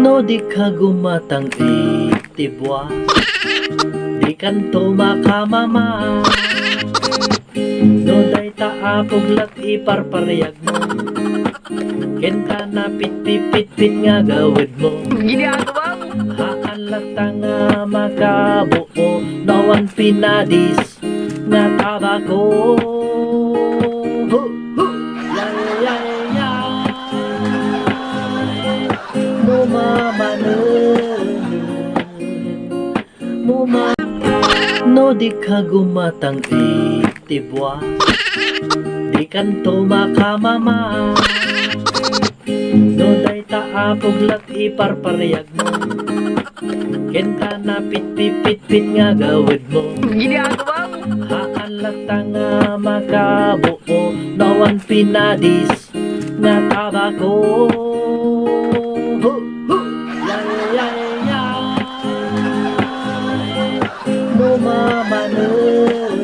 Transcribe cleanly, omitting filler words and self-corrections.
No di ka gumatang itibwa, di kanto makamama. No day taapuglat iparpariyag mo, ken ka na pit-pit-pit nga gawid mo. Ginagawa mo. Haalata nga makabuo, nawan pinadis nga tabako. No di ka gumatang itibwa, di kanto makamama. No day taapuglat iparpariyag mo, ken ka na pit-pit-pit nga gawid mo. Ginagawa mo. Haalata nga makabuo, nawan pinadis nga tabako. Mumamanon,